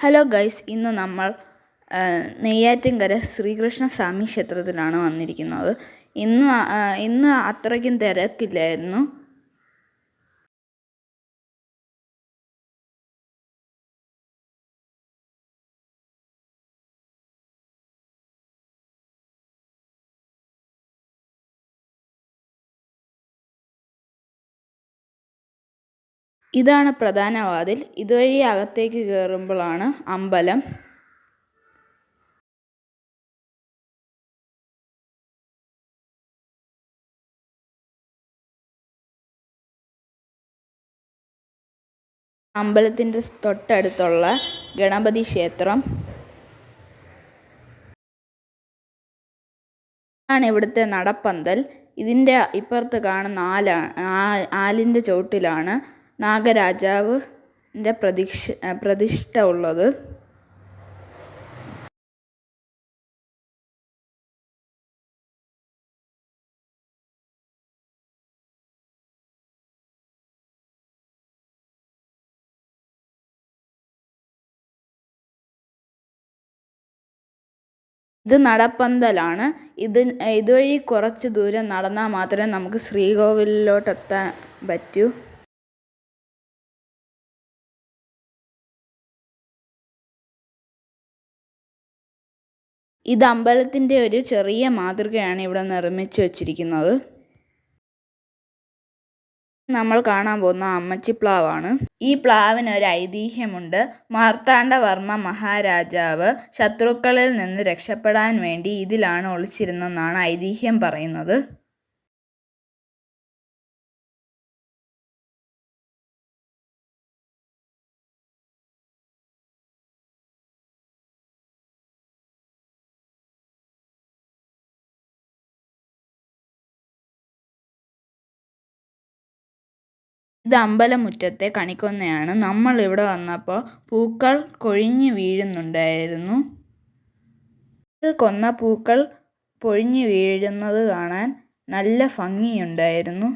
Hello guys, ഇന്ന് നമ്മൾ നെയ്യാറ്റിൻകര ശ്രീകൃഷ്ണസ്വാമി ക്ഷേത്രത്തിലാണ് വന്നിരിക്കുന്നത്. ഇന്ന് അത്രയ്ക്കും തിരക്കില്ലായിരുന്നു. ഇതാണ് പ്രധാന വാതിൽ. ഇതുവഴി അകത്തേക്ക് കയറുമ്പോഴാണ് അമ്പലം. അമ്പലത്തിൻ്റെ തൊട്ടടുത്തുള്ള ഗണപതി ക്ഷേത്രം ആണ് ഇവിടുത്തെ നടപ്പന്തൽ. ഇതിൻ്റെ ഇപ്പുറത്ത് കാണുന്ന ആലിൻ്റെ ചോട്ടിലാണ് നാഗരാജാവിൻ്റെ പ്രതിഷ്ഠ ഉള്ളത്. ഇത് നടപ്പന്തലാണ്. ഇതുവഴി കുറച്ച് ദൂരം നടന്നാൽ മാത്രമേ നമുക്ക് ശ്രീകോവിലിലോട്ടെത്താൻ പറ്റൂ. ഇത് അമ്പലത്തിൻ്റെ ഒരു ചെറിയ മാതൃകയാണ് ഇവിടെ നിർമ്മിച്ചു വച്ചിരിക്കുന്നത്. നമ്മൾ കാണാൻ പോകുന്ന അമ്മച്ചിപ്ലാവാണ്. ഈ പ്ലാവിന് ഒരു ഐതിഹ്യമുണ്ട്. മാർത്താണ്ഡവർമ്മ മഹാരാജാവ് ശത്രുക്കളിൽ നിന്ന് രക്ഷപ്പെടാൻ വേണ്ടി ഇതിലാണ് ഒളിച്ചിരുന്നെന്നാണ് ഐതിഹ്യം പറയുന്നത്. ഇത് അമ്പലമുറ്റത്തെ കണിക്കൊന്നയാണ്. നമ്മൾ ഇവിടെ വന്നപ്പോൾ പൂക്കൾ കൊഴിഞ്ഞു വീഴുന്നുണ്ടായിരുന്നു. കൊന്ന പൂക്കൾ പൊഴിഞ്ഞു വീഴുന്നത് കാണാൻ നല്ല ഭംഗിയുണ്ടായിരുന്നു.